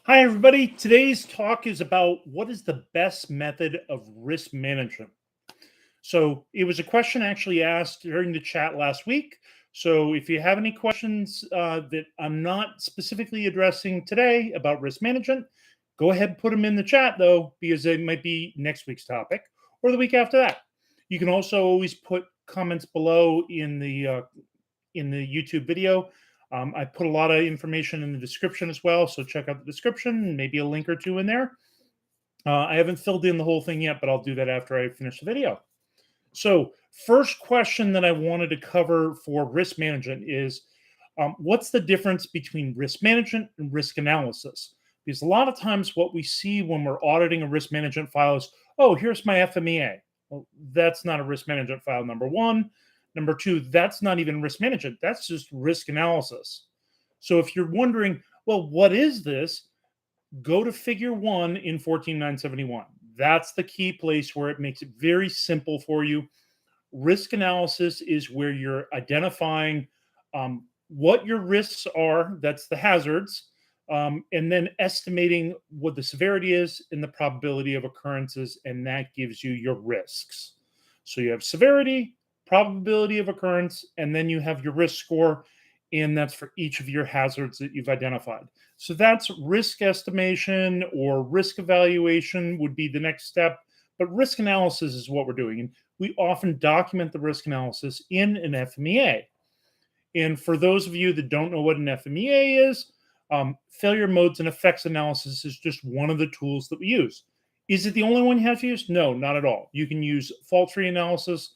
Hi, everybody. Today's talk is about what is the best method of risk management. So, it was a question actually asked during the chat last week. So, if you have any questions that I'm not specifically addressing today about risk management, go ahead and put them in the chat, though, because it might be next week's topic or the week after that. You can also always put comments below in the YouTube video. I put a lot of information in the description as well, so check out the description, maybe a link or two in there. I haven't filled in the whole thing yet, but I'll do that after I finish the video. So, first question that I wanted to cover for risk management is what's the difference between risk management and risk analysis? Because a lot of times, what we see when we're auditing a risk management file is, oh, here's my FMEA. Well, that's not a risk management file, number one. Number two, that's not even risk management, that's just risk analysis. So, if you're wondering, well, what is this? Go to figure one in 14971. That's the key place where it makes it very simple for you. Risk analysis is where you're identifying what your risks are, that's the hazards, and then estimating what the severity is and the probability of occurrences, and that gives you your risks. So you have severity, probability of occurrence, and then you have your risk score, and that's for each of your hazards that you've identified. So that's risk estimation or risk evaluation would be the next step. But risk analysis is what we're doing. And we often document the risk analysis in an FMEA. And for those of you that don't know what an FMEA is, failure modes and effects analysis is just one of the tools that we use. Is it the only one you have to use? No, not at all. You can use fault tree analysis.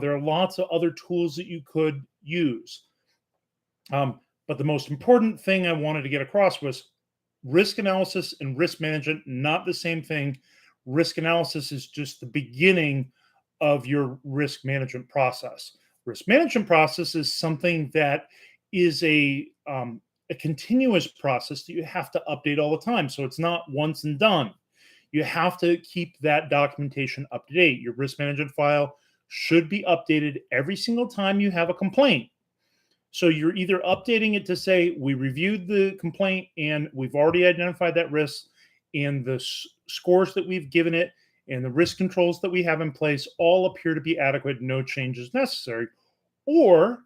There are lots of other tools that you could use. But the most important thing I wanted to get across was risk analysis and risk management, not the same thing. Risk analysis is just the beginning of your risk management process. Risk management process is something that is a continuous process that you have to update all the time. So it's not once and done. You have to keep that documentation up to date. Your risk management file should be updated every single time you have a complaint. So you're either updating it to say, we reviewed the complaint and we've already identified that risk, and the scores that we've given it and the risk controls that we have in place all appear to be adequate, no changes necessary. Or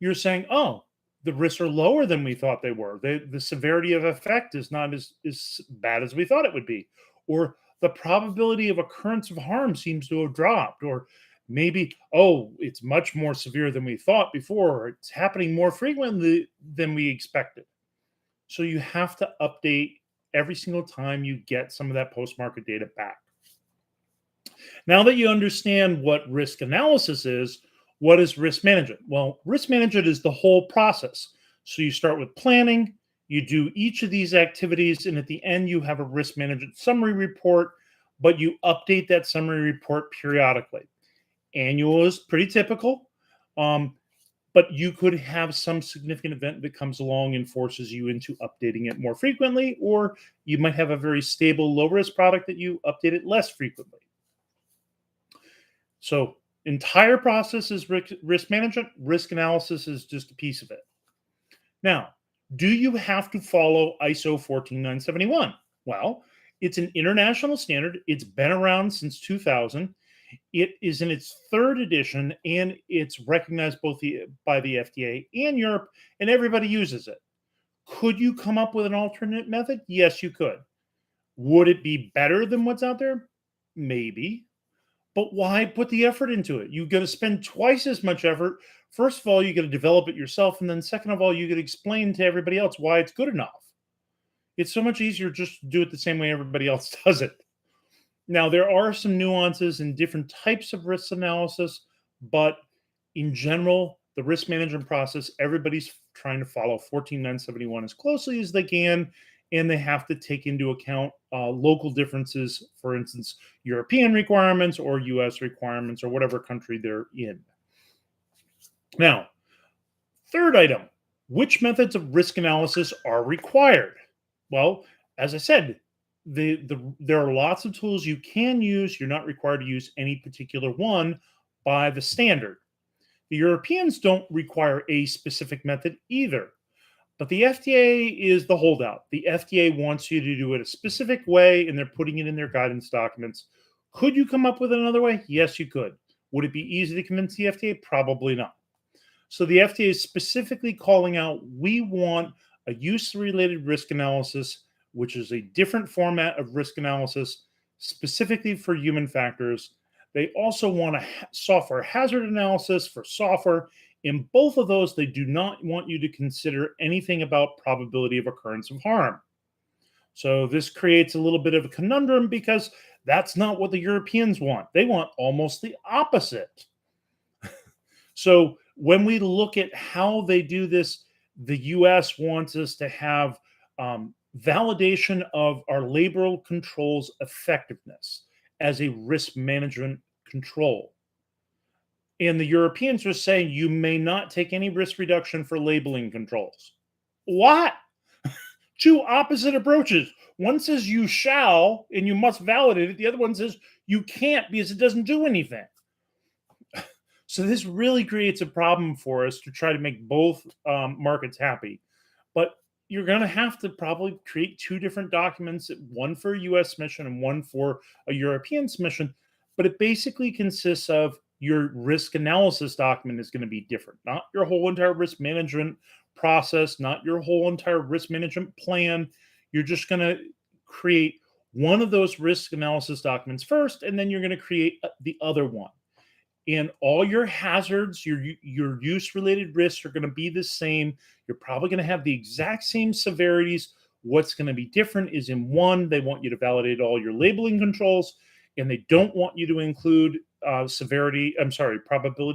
you're saying, oh, the risks are lower than we thought they were. The severity of effect is not as bad as we thought it would be. Or the probability of occurrence of harm seems to have dropped. Or maybe, oh, it's much more severe than we thought before. Or it's happening more frequently than we expected. So you have to update every single time you get some of that post-market data back. Now that you understand what risk analysis is, what is risk management? Well, risk management is the whole process. So you start with planning, you do each of these activities, and at the end, you have a risk management summary report, but you update that summary report periodically. Annual is pretty typical, but you could have some significant event that comes along and forces you into updating it more frequently, or you might have a very stable, low risk product that you update it less frequently. So, entire process is risk management. Risk analysis is just a piece of it. Now, do you have to follow ISO 14971? Well, it's an international standard. It's been around since 2000. It is in its third edition, and it's recognized both by the FDA and Europe, and everybody uses it. Could you come up with an alternate method? Yes, you could. Would it be better than what's out there? Maybe. But why put the effort into it? You're going to spend twice as much effort. First of all, you got to develop it yourself. And then, second of all, you got to explain to everybody else why it's good enough. It's so much easier just to do it the same way everybody else does it. Now, there are some nuances in different types of risk analysis, but in general, the risk management process, everybody's trying to follow 14971 as closely as they can, and they have to take into account local differences, for instance, European requirements or US requirements or whatever country they're in. Now, third item, which methods of risk analysis are required? Well, as I said, there are lots of tools you can use. You're not required to use any particular one by the standard. The Europeans don't require a specific method either. But the FDA is the holdout. The FDA wants you to do it a specific way, and they're putting it in their guidance documents. Could you come up with another way? Yes, you could. Would it be easy to convince the FDA? Probably not. So the FDA is specifically calling out, we want a use-related risk analysis, which is a different format of risk analysis specifically for human factors. They also want a software hazard analysis for software. In both of those, they do not want you to consider anything about probability of occurrence of harm. So this creates a little bit of a conundrum because that's not what the Europeans want. They want almost the opposite. So when we look at how they do this, the US wants us to have validation of our labor controls effectiveness as a risk management control. And the Europeans are saying you may not take any risk reduction for labeling controls. What? Two opposite approaches. One says you shall and you must validate it. The other one says you can't because it doesn't do anything. So this really creates a problem for us to try to make both markets happy. But you're going to have to probably create two different documents, one for a US submission and one for a European submission. But it basically consists of your risk analysis document is going to be different, not your whole entire risk management process, not your whole entire risk management plan. You're just going to create one of those risk analysis documents first, and then you're going to create the other one. And all your hazards, your use related risks are going to be the same. You're probably going to have the exact same severities. What's going to be different is in one, they want you to validate all your labeling controls, and they don't want you to include probability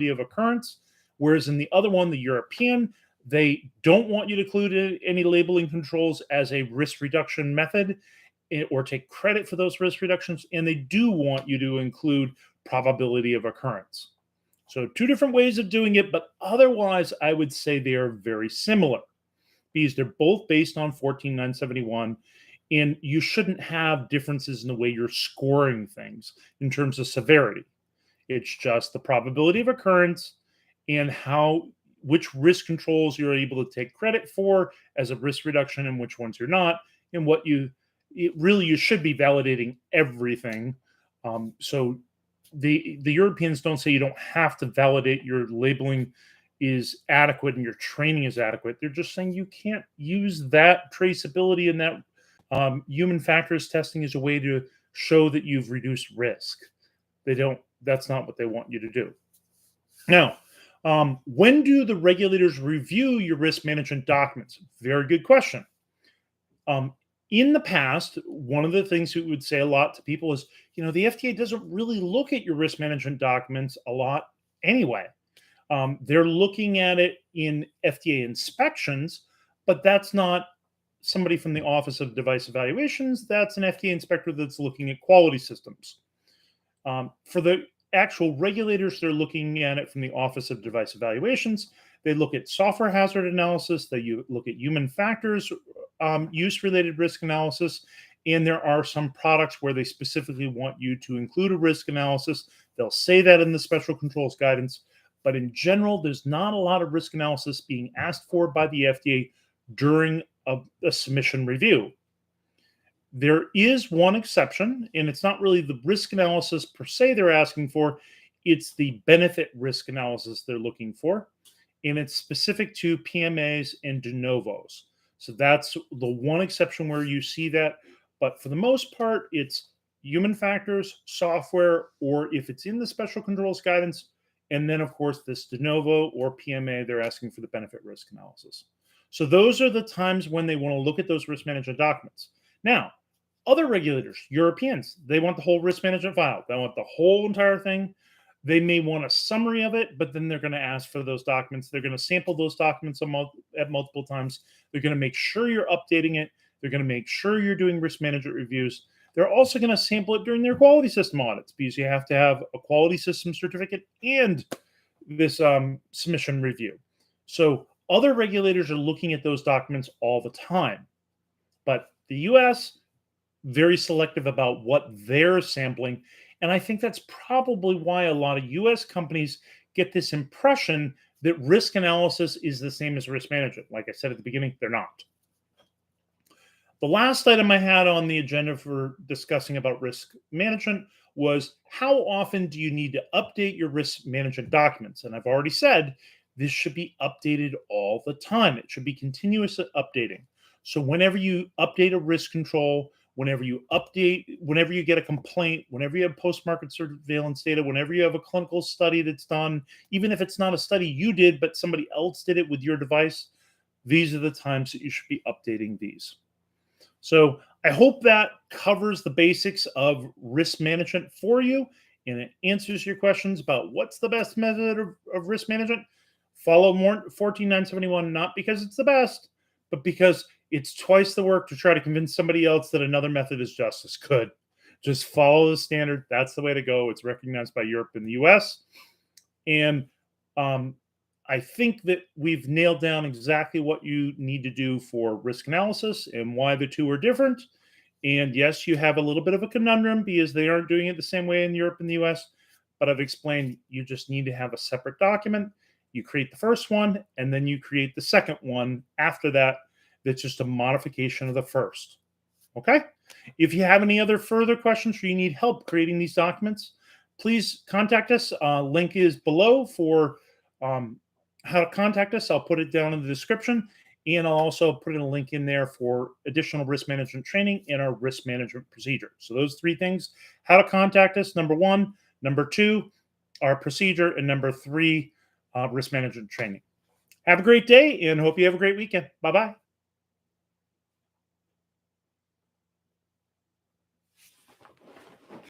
of occurrence. Whereas in the other one, the European, they don't want you to include any labeling controls as a risk reduction method or take credit for those risk reductions. And they do want you to include probability of occurrence. So two different ways of doing it, but otherwise I would say they are very similar because they're both based on 14971, and you shouldn't have differences in the way you're scoring things in terms of severity. It's just the probability of occurrence and which risk controls you're able to take credit for as a risk reduction and which ones you're not, and you should be validating everything. So the Europeans don't say you don't have to validate your labeling is adequate and your training is adequate. They're just saying you can't use that traceability and that human factors testing as a way to show that you've reduced risk. That's not what they want you to do. Now, when do the regulators review your risk management documents? Very good question. In the past, one of the things we would say a lot to people is, the FDA doesn't really look at your risk management documents a lot anyway. They're looking at it in FDA inspections, but that's not somebody from the Office of Device Evaluations. That's an FDA inspector that's looking at quality systems. For the actual regulators, they're looking at it from the Office of Device Evaluations. They look at software hazard analysis. They look at human factors, use-related risk analysis, and there are some products where they specifically want you to include a risk analysis. They'll say that in the special controls guidance, but in general, there's not a lot of risk analysis being asked for by the FDA during a submission review. There is one exception, and it's not really the risk analysis per se they're asking for, it's the benefit risk analysis they're looking for, and it's specific to PMAs and de novos. So that's the one exception where you see that. But for the most part, it's human factors, software, or if it's in the special controls guidance, and then, of course, this de novo or PMA, they're asking for the benefit risk analysis. So those are the times when they want to look at those risk management documents. Now, other regulators, Europeans, they want the whole risk management file. They want the whole entire thing. They may want a summary of it, but then they're going to ask for those documents. They're going to sample those documents at multiple times. They're going to make sure you're updating it. They're going to make sure you're doing risk management reviews. They're also going to sample it during their quality system audits because you have to have a quality system certificate and this submission review. So other regulators are looking at those documents all the time. But the US, very selective about what they're sampling. And I think that's probably why a lot of US companies get this impression that risk analysis is the same as risk management. Like I said at the beginning, they're not. The last item I had on the agenda for discussing about risk management was how often do you need to update your risk management documents? And I've already said this should be updated all the time. It should be continuous updating. So whenever you update a risk control, whenever you get a complaint, whenever you have post-market surveillance data, whenever you have a clinical study that's done, even if it's not a study you did, but somebody else did it with your device, these are the times that you should be updating these. So I hope that covers the basics of risk management for you and it answers your questions about what's the best method of risk management. Follow 14971 not because it's the best, but because it's twice the work to try to convince somebody else that another method is just as good. Just follow the standard. That's the way to go. It's recognized by Europe and the US. And I think that we've nailed down exactly what you need to do for risk analysis and why the two are different. And yes, you have a little bit of a conundrum because they aren't doing it the same way in Europe and the US. But I've explained you just need to have a separate document. You create the first one, and then you create the second one after that. That's just a modification of the first. Okay? If you have any other further questions or you need help creating these documents, please contact us. Link is below for how to contact us. I'll put it down in the description, and I'll also put in a link in there for additional risk management training and our risk management procedure. So those three things: how to contact us, number one; number two, our procedure; and number three, risk management training. Have a great day, and hope you have a great weekend. Bye-bye.